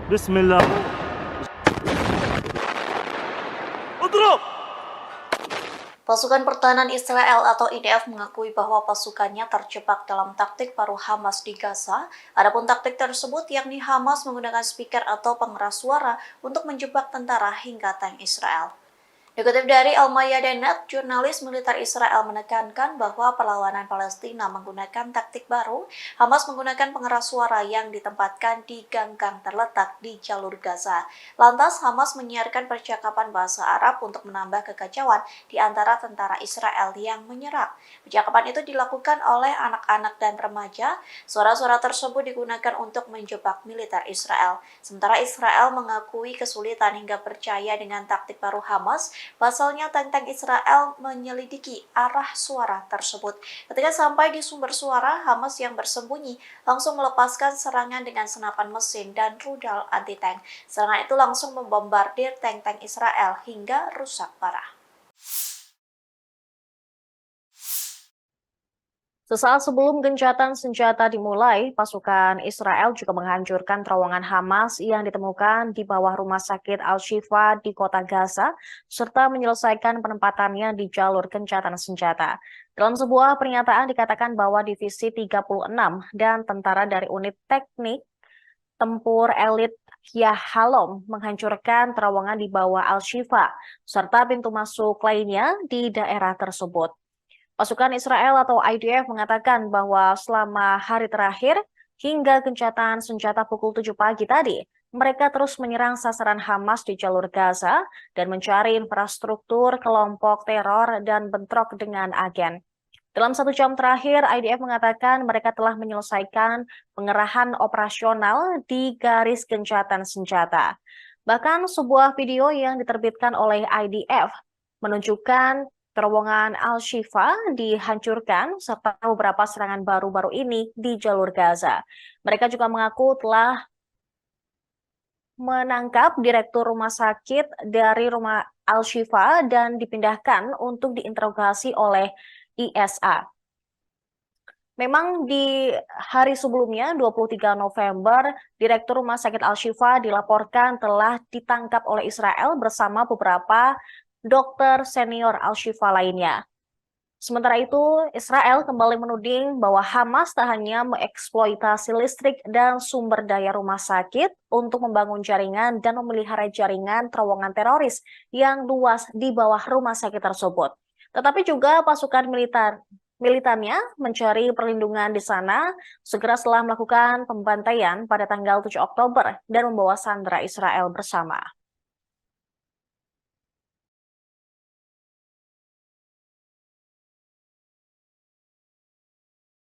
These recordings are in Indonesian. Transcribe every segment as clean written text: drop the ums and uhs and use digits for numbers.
بسم الله. اضرب. Pasukan Pertahanan Israel atau IDF mengakui bahwa pasukannya terjebak dalam taktik baru Hamas di Gaza. Adapun taktik tersebut yakni Hamas menggunakan speaker atau pengeras suara untuk menjebak tentara hingga tank Israel. Dikutip dari Al-Mayadeen, jurnalis militer Israel menekankan bahwa perlawanan Palestina menggunakan taktik baru. Hamas menggunakan pengeras suara yang ditempatkan di gang-gang terletak di jalur Gaza. Lantas, Hamas menyiarkan percakapan bahasa Arab untuk menambah kekacauan di antara tentara Israel yang menyerang. Percakapan itu dilakukan oleh anak-anak dan remaja. Suara-suara tersebut digunakan untuk menjebak militer Israel. Sementara Israel mengakui kesulitan hingga percaya dengan taktik baru Hamas. Pasalnya, tank-tank Israel menyelidiki arah suara tersebut. Ketika sampai di sumber suara, Hamas yang bersembunyi langsung melepaskan serangan dengan senapan mesin dan rudal anti-tank. Serangan itu langsung membombardir tank-tank Israel hingga rusak parah. Sesaat sebelum gencatan senjata dimulai, pasukan Israel juga menghancurkan terowongan Hamas yang ditemukan di bawah rumah sakit Al-Shifa di kota Gaza, serta menyelesaikan penempatannya di jalur gencatan senjata. Dalam sebuah pernyataan dikatakan bahwa Divisi 36 dan tentara dari unit teknik tempur elit Yahalom menghancurkan terowongan di bawah Al-Shifa, serta pintu masuk lainnya di daerah tersebut. Pasukan Israel atau IDF mengatakan bahwa selama hari terakhir hingga gencatan senjata pukul 7 pagi tadi, mereka terus menyerang sasaran Hamas di jalur Gaza dan mencari infrastruktur kelompok teror dan bentrok dengan agen. Dalam 1 jam terakhir, IDF mengatakan mereka telah menyelesaikan pengerahan operasional di garis gencatan senjata. Bahkan sebuah video yang diterbitkan oleh IDF menunjukkan terowongan Al-Shifa dihancurkan serta beberapa serangan baru-baru ini di jalur Gaza. Mereka juga mengaku telah menangkap direktur rumah sakit dari rumah Al-Shifa dan dipindahkan untuk diinterogasi oleh ISA. Memang di hari sebelumnya, 23 November, Direktur Rumah Sakit Al-Shifa dilaporkan telah ditangkap oleh Israel bersama beberapa dokter senior Al-Shifa lainnya. Sementara itu, Israel kembali menuding bahwa Hamas tak hanya mengeksploitasi listrik dan sumber daya rumah sakit untuk membangun jaringan dan memelihara jaringan terowongan teroris yang luas di bawah rumah sakit tersebut. Tetapi juga pasukan militannya mencari perlindungan di sana segera setelah melakukan pembantaian pada tanggal 7 Oktober dan membawa sandera Israel bersama.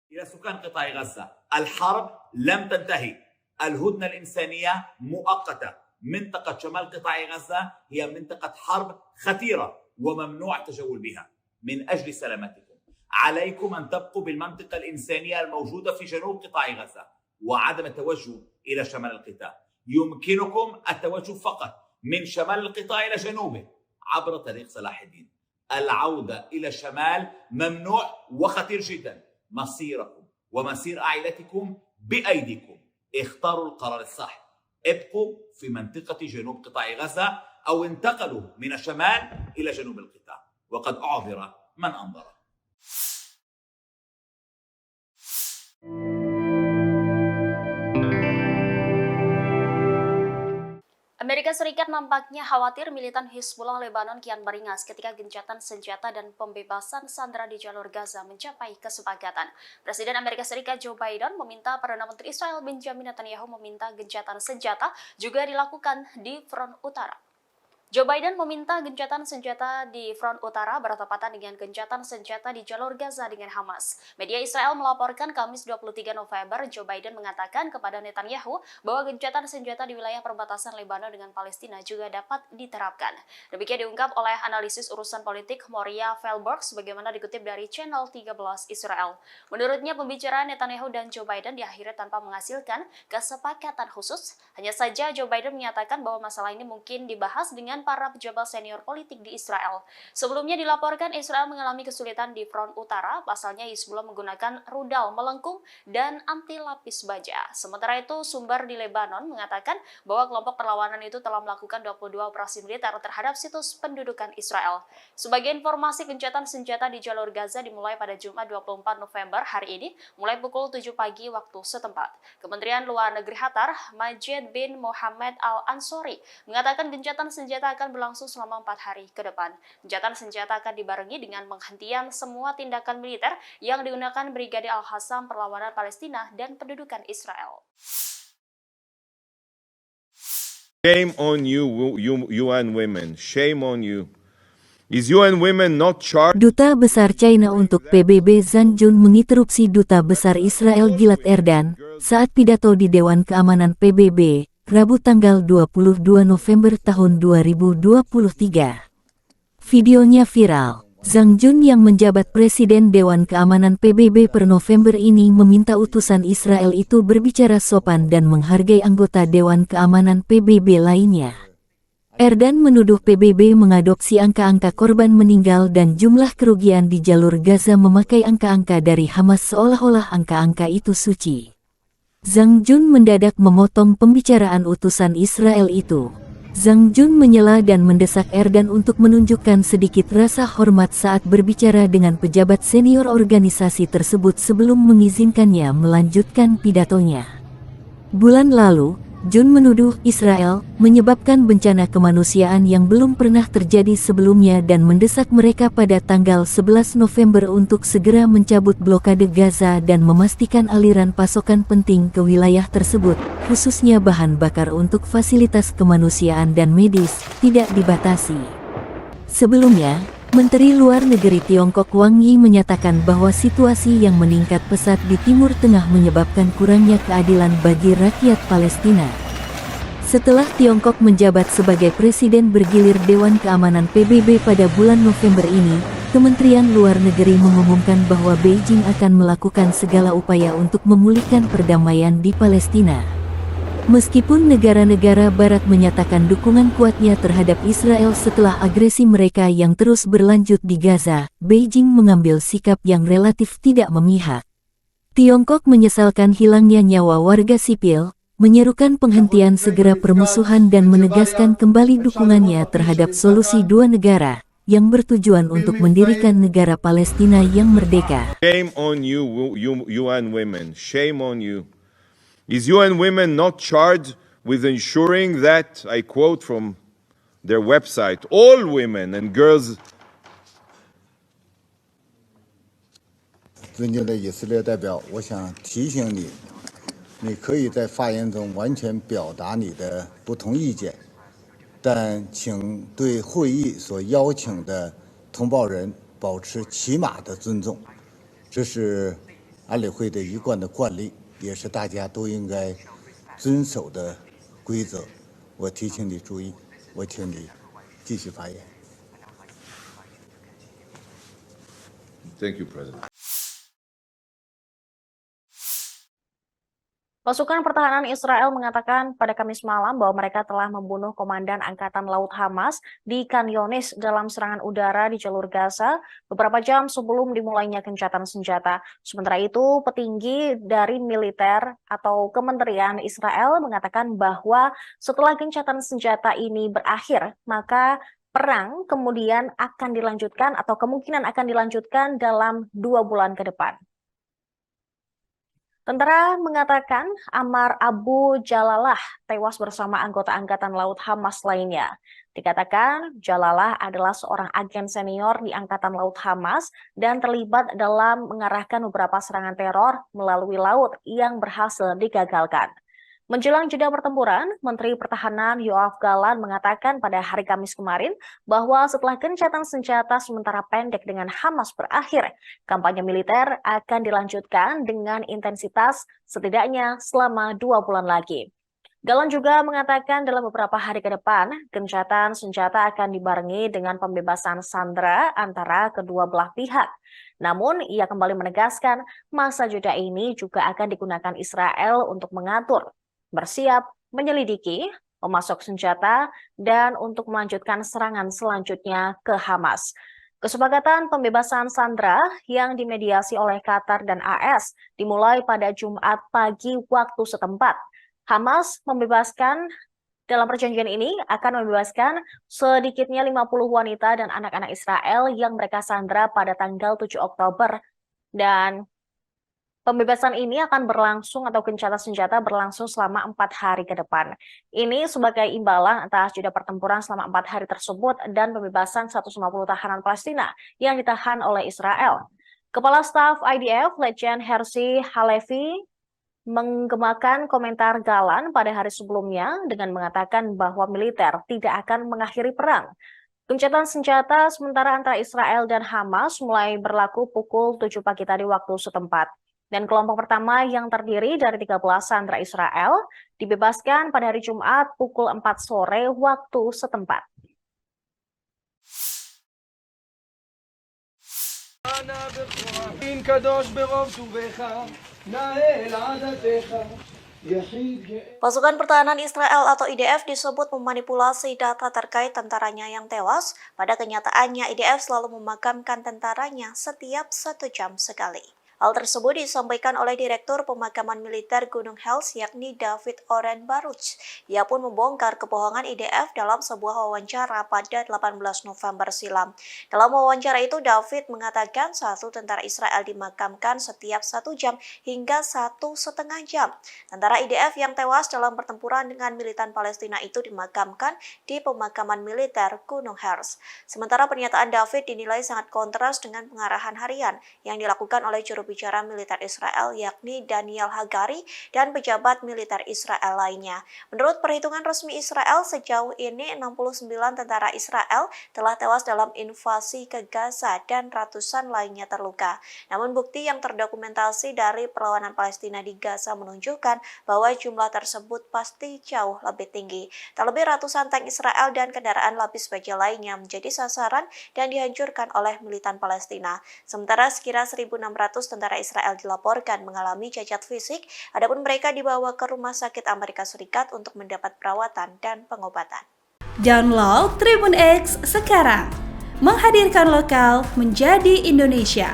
إلى سكان قطاع غزة، الحرب لم تنتهي، الهدنة الإنسانية مؤقتة. منطقة شمال قطاع غزة هي منطقة حرب خطيرة وممنوع التجول بها. من أجل سلامتكم عليكم أن تبقوا بالمنطقة الإنسانية الموجودة في جنوب قطاع غزة وعدم التوجه إلى شمال القطاع. يمكنكم التوجه فقط من شمال القطاع إلى جنوبه عبر طريق صلاح الدين. العودة إلى الشمال ممنوع وخطير جدا. مصيركم ومصير عائلتكم بأيديكم. اختاروا القرار الصح، ابقوا في منطقة جنوب قطاع غزة أو انتقلوا من الشمال إلى جنوب القطاع، وقد أعذر من أنظر. Amerika Serikat nampaknya khawatir militan Hizbullah Lebanon kian beringas ketika gencatan senjata dan pembebasan sandera di jalur Gaza mencapai kesepakatan. Presiden Amerika Serikat Joe Biden meminta Perdana Menteri Israel Benjamin Netanyahu meminta gencatan senjata juga dilakukan di front utara. Joe Biden meminta gencatan senjata di front utara bertepatan dengan gencatan senjata di jalur Gaza dengan Hamas. Media Israel melaporkan Kamis 23 November, Joe Biden mengatakan kepada Netanyahu bahwa gencatan senjata di wilayah perbatasan Lebanon dengan Palestina juga dapat diterapkan. Demikian diungkap oleh analisis urusan politik Moria Felberg sebagaimana dikutip dari Channel 13 Israel. Menurutnya, pembicaraan Netanyahu dan Joe Biden diakhiri tanpa menghasilkan kesepakatan khusus. Hanya saja Joe Biden menyatakan bahwa masalah ini mungkin dibahas dengan dan para pejabat senior politik di Israel. Sebelumnya dilaporkan Israel mengalami kesulitan di front utara, pasalnya Hizbullah menggunakan rudal melengkung dan anti lapis baja. Sementara itu, sumber di Lebanon mengatakan bahwa kelompok perlawanan itu telah melakukan 22 operasi militer terhadap situs pendudukan Israel. Sebagai informasi, gencatan senjata di jalur Gaza dimulai pada Jumat 24 November hari ini, mulai pukul 7 pagi waktu setempat. Kementerian Luar Negeri Qatar, Majid bin Mohammed Al-Ansori, mengatakan gencatan senjata akan berlangsung selama 4 hari ke depan. Gencatan senjata akan dibarengi dengan penghentian semua tindakan militer yang digunakan Brigade Al-Qassam Perlawanan Palestina dan pendudukan Israel. Shame on you, UN women. Shame on you. Is UN women not charged? Duta Besar China untuk PBB Zhang Jun menginterupsi Duta Besar Israel Gilad Erdan saat pidato di Dewan Keamanan PBB, Rabu tanggal 22 November tahun 2023. Videonya viral. Zhang Jun yang menjabat Presiden Dewan Keamanan PBB per November ini meminta utusan Israel itu berbicara sopan dan menghargai anggota Dewan Keamanan PBB lainnya. Erdan menuduh PBB mengadopsi angka-angka korban meninggal dan jumlah kerugian di jalur Gaza memakai angka-angka dari Hamas seolah-olah angka-angka itu suci. Zhang Jun mendadak memotong pembicaraan utusan Israel itu. Zhang Jun menyela dan mendesak Erdan untuk menunjukkan sedikit rasa hormat saat berbicara dengan pejabat senior organisasi tersebut sebelum mengizinkannya melanjutkan pidatonya. Bulan lalu, Jun menuduh Israel menyebabkan bencana kemanusiaan yang belum pernah terjadi sebelumnya dan mendesak mereka pada tanggal 11 November untuk segera mencabut blokade Gaza dan memastikan aliran pasokan penting ke wilayah tersebut, khususnya bahan bakar untuk fasilitas kemanusiaan dan medis, tidak dibatasi. Sebelumnya, Menteri Luar Negeri Tiongkok Wang Yi menyatakan bahwa situasi yang meningkat pesat di Timur Tengah menyebabkan kurangnya keadilan bagi rakyat Palestina. Setelah Tiongkok menjabat sebagai presiden bergilir Dewan Keamanan PBB pada bulan November ini, Kementerian Luar Negeri mengumumkan bahwa Beijing akan melakukan segala upaya untuk memulihkan perdamaian di Palestina. Meskipun negara-negara Barat menyatakan dukungan kuatnya terhadap Israel setelah agresi mereka yang terus berlanjut di Gaza, Beijing mengambil sikap yang relatif tidak memihak. Tiongkok menyesalkan hilangnya nyawa warga sipil, menyerukan penghentian segera permusuhan dan menegaskan kembali dukungannya terhadap solusi dua negara, yang bertujuan untuk mendirikan negara Palestina yang merdeka. Shame on you, UN women. Shame on you. Is UN women not charged with ensuring that, I quote from their website, all women and girls 尊敬的以色列代表，我想提醒你，你可以在发言中完全表达你的不同意见，但请对会议所邀请的同胞人保持起码的尊重，这是安理会的一贯的惯例，也是大家都应该遵守的规则。我提醒你注意，我请你继续发言。Thank you, President. Pasukan pertahanan Israel mengatakan pada Kamis malam bahwa mereka telah membunuh Komandan Angkatan Laut Hamas di Khan Younis dalam serangan udara di jalur Gaza beberapa jam sebelum dimulainya gencatan senjata. Sementara itu, petinggi dari militer atau Kementerian Israel mengatakan bahwa setelah gencatan senjata ini berakhir, maka perang kemudian akan dilanjutkan atau kemungkinan akan dilanjutkan dalam 2 bulan ke depan. Tentara mengatakan Ammar Abu Jalalah tewas bersama anggota Angkatan Laut Hamas lainnya. Dikatakan Jalalah adalah seorang agen senior di Angkatan Laut Hamas dan terlibat dalam mengarahkan beberapa serangan teror melalui laut yang berhasil digagalkan. Menjelang jeda pertempuran, Menteri Pertahanan Yoav Gallant mengatakan pada hari Kamis kemarin bahwa setelah gencatan senjata sementara pendek dengan Hamas berakhir, kampanye militer akan dilanjutkan dengan intensitas setidaknya selama 2 bulan lagi. Gallant juga mengatakan dalam beberapa hari ke depan, gencatan senjata akan dibarengi dengan pembebasan sandera antara kedua belah pihak. Namun, ia kembali menegaskan masa jeda ini juga akan digunakan Israel untuk mengatur, bersiap, menyelidiki, memasok senjata, dan untuk melanjutkan serangan selanjutnya ke Hamas. Kesepakatan pembebasan sandera yang dimediasi oleh Qatar dan AS dimulai pada Jumat pagi waktu setempat. Hamas dalam perjanjian ini akan membebaskan sedikitnya 50 wanita dan anak-anak Israel yang mereka sandera pada tanggal 7 Oktober. Dan pembebasan ini akan berlangsung atau gencatan senjata berlangsung selama 4 hari ke depan. Ini sebagai imbalan atas jeda pertempuran selama 4 hari tersebut dan pembebasan 150 tahanan Palestina yang ditahan oleh Israel. Kepala Staf IDF, Letjen Herzi Halevi, menggemakan komentar Galan pada hari sebelumnya dengan mengatakan bahwa militer tidak akan mengakhiri perang. Gencatan senjata sementara antara Israel dan Hamas mulai berlaku pukul 7 pagi tadi waktu setempat. Dan kelompok pertama yang terdiri dari 13 sandera Israel dibebaskan pada hari Jumat pukul 4 sore waktu setempat. Pasukan Pertahanan Israel atau IDF disebut memanipulasi data terkait tentaranya yang tewas. Pada kenyataannya, IDF selalu memakamkan tentaranya setiap 1 jam sekali. Hal tersebut disampaikan oleh Direktur Pemakaman Militer Gunung Hels yakni David Oren Baruch. Ia pun membongkar kebohongan IDF dalam sebuah wawancara pada 18 November silam. Dalam wawancara itu, David mengatakan 1 tentara Israel dimakamkan setiap 1 jam hingga 1,5 jam. Tentara IDF yang tewas dalam pertempuran dengan militan Palestina itu dimakamkan di Pemakaman Militer Gunung Hels. Sementara pernyataan David dinilai sangat kontras dengan pengarahan harian yang dilakukan oleh juru bicara militer Israel yakni Daniel Hagari dan pejabat militer Israel lainnya. Menurut perhitungan resmi Israel, sejauh ini 69 tentara Israel telah tewas dalam invasi ke Gaza dan ratusan lainnya terluka. Namun bukti yang terdokumentasi dari perlawanan Palestina di Gaza menunjukkan bahwa jumlah tersebut pasti jauh lebih tinggi. Terlebih ratusan tank Israel dan kendaraan lapis baja lainnya menjadi sasaran dan dihancurkan oleh militan Palestina. Sementara sekira 1.600 tentara Israel dilaporkan mengalami cacat fisik, adapun mereka dibawa ke Rumah Sakit Amerika Serikat untuk mendapat perawatan dan pengobatan. Download Tribun X sekarang, menghadirkan lokal menjadi Indonesia.